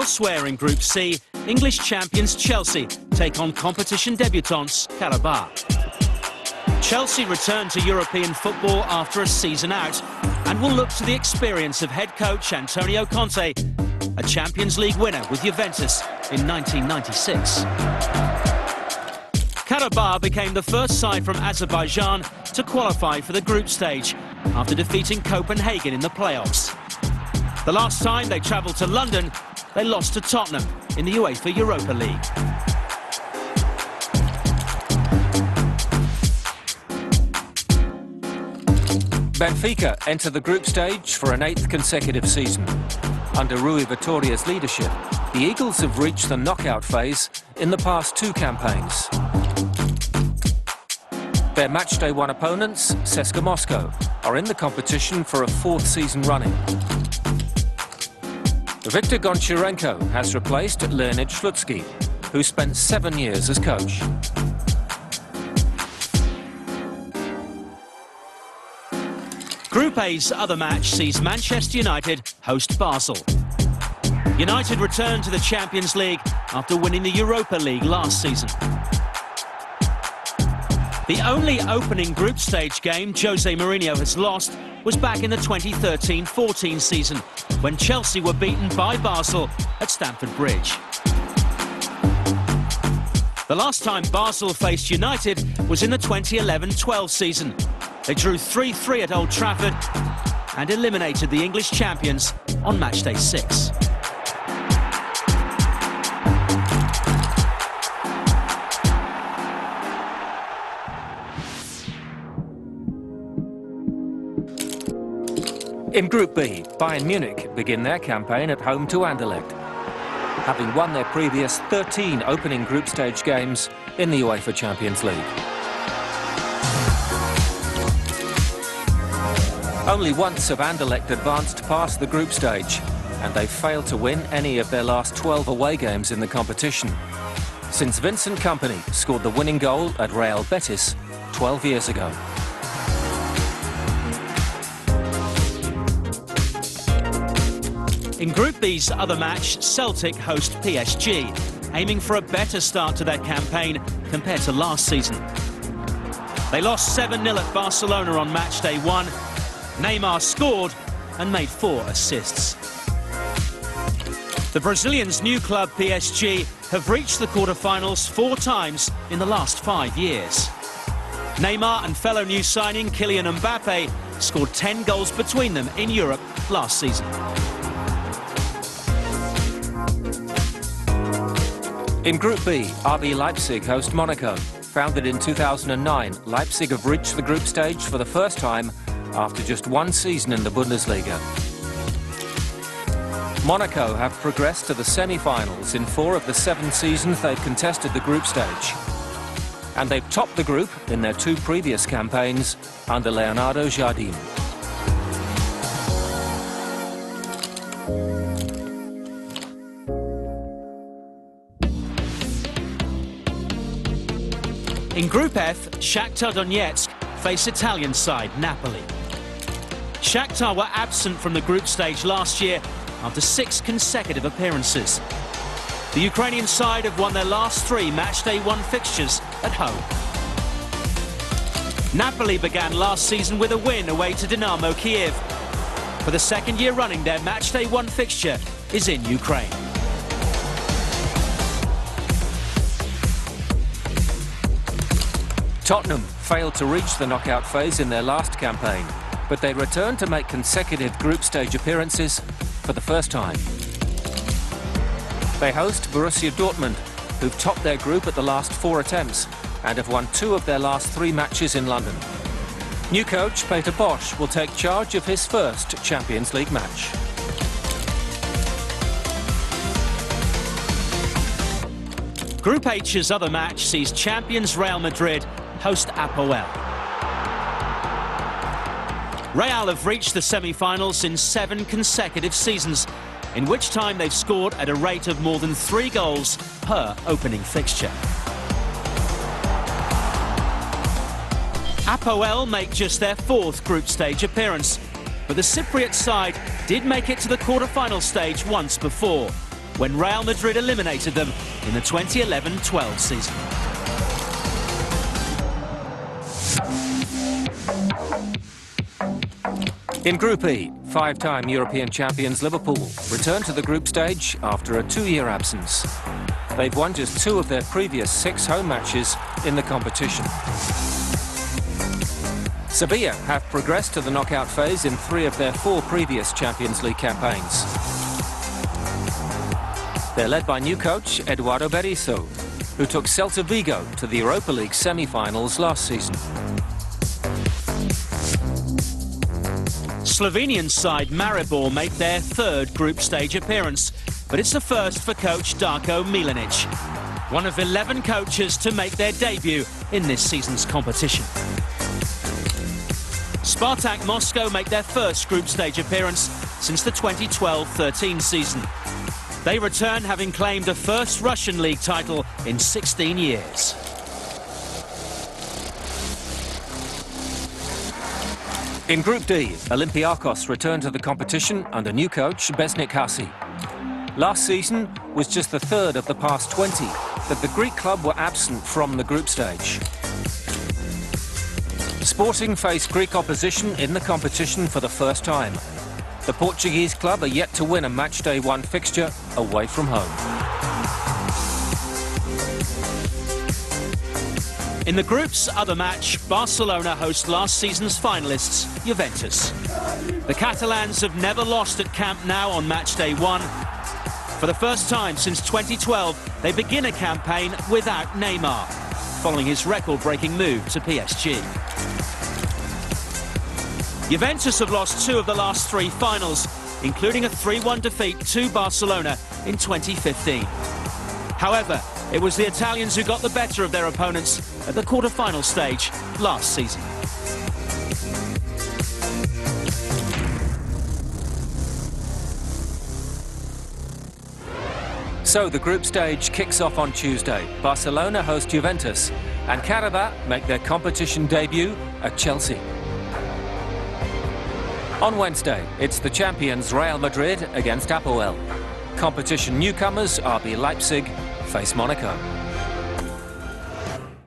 Elsewhere in Group C, English champions Chelsea take on competition debutants Karabakh. Chelsea return to European football after a season out and will look to the experience of head coach Antonio Conte, a Champions League winner with Juventus in 1996. Karabakh became the first side from Azerbaijan to qualify for the group stage after defeating Copenhagen in the playoffs. The last time they travelled to London, they lost to Tottenham in the UEFA Europa League. Benfica enter the group stage for an 8th consecutive season. Under Rui Vitoria's leadership, the Eagles have reached the knockout phase in the past 2 campaigns. Their matchday 1 opponents, CSKA Moscow, are in the competition for a 4th season running. Viktor Goncharenko has replaced Leonid Slutsky, who spent 7 years as coach. Group A's other match sees Manchester United host Basel. United return to the Champions League after winning the Europa League last season. The only opening group stage game Jose Mourinho has lost was back in the 2013-14 season, when Chelsea were beaten by Basel at Stamford Bridge. The last time Basel faced United was in the 2011-12 season. They drew 3-3 at Old Trafford and eliminated the English champions on matchday 6. In Group B, Bayern Munich begin their campaign at home to Anderlecht, having won their previous 13 opening group stage games in the UEFA Champions League. Only once have Anderlecht advanced past the group stage, and they've failed to win any of their last 12 away games in the competition, since Vincent Kompany scored the winning goal at Real Betis 12 years ago. In Group B's other match, Celtic host PSG, aiming for a better start to their campaign compared to last season. They lost 7-0 at Barcelona on matchday 1. Neymar scored and made 4 assists. The Brazilians' new club PSG have reached the quarter-finals 4 times in the last 5 years. Neymar and fellow new signing Kylian Mbappe scored 10 goals between them in Europe last season. In Group B, RB Leipzig host Monaco. Founded in 2009, Leipzig have reached the group stage for the first time after just 1 season in the Bundesliga. Monaco have progressed to the semi-finals in 4 of the 7 seasons they've contested the group stage. And they've topped the group in their 2 previous campaigns under Leonardo Jardim. In Group F, Shakhtar Donetsk face Italian side Napoli. Shakhtar were absent from the group stage last year after 6 consecutive appearances. The Ukrainian side have won their last 3 matchday 1 fixtures at home. Napoli began last season with a win away to Dynamo Kiev. For the 2nd year running, their matchday 1 fixture is in Ukraine. Tottenham failed to reach the knockout phase in their last campaign, but they returned to make consecutive group stage appearances for the first time. They host Borussia Dortmund, who've topped their group at the last 4 attempts and have won 2 of their last 3 matches in London. New coach Peter Bosz will take charge of his first Champions League match. Group H's other match sees champions Real Madrid host Apoel. Real have reached the semi-finals in 7 consecutive seasons, in which time they've scored at a rate of more than 3 goals per opening fixture. Apoel make just their 4th group stage appearance, but the Cypriot side did make it to the quarter-final stage once before. when Real Madrid eliminated them in the 2011-12 season. In Group E, five-time European champions Liverpool returned to the group stage after a two-year absence. They've won just 2 of their previous 6 home matches in the competition. Sevilla have progressed to the knockout phase in 3 of their 4 previous Champions League campaigns. They're led by new coach Eduardo Berizzo, who took Celta Vigo to the Europa League semi-finals last season. Slovenian side Maribor make their 3rd group stage appearance, but it's the first for coach Darko Milanic, one of 11 coaches to make their debut in this season's competition. Spartak Moscow make their first group stage appearance since the 2012-13 season. They return having claimed a first Russian league title in 16 years. In Group D, Olympiacos returned to the competition under new coach Besnik Hasi. Last season was just the 3rd of the past 20 that the Greek club were absent from the group stage. Sporting face Greek opposition in the competition for the first time. The Portuguese club are yet to win a Matchday 1 fixture away from home. In the group's other match, Barcelona host last season's finalists, Juventus. The Catalans have never lost at Camp Nou on Matchday 1. For the first time since 2012, they begin a campaign without Neymar, following his record-breaking move to PSG. Juventus have lost 2 of the last 3 finals, including a 3-1 defeat to Barcelona in 2015. However, it was the Italians who got the better of their opponents at the quarter-final stage last season. So the group stage kicks off on Tuesday. Barcelona host Juventus and Qarabağ make their competition debut at Chelsea. On Wednesday, it's the champions Real Madrid against Apoel. Competition newcomers RB Leipzig face Monaco.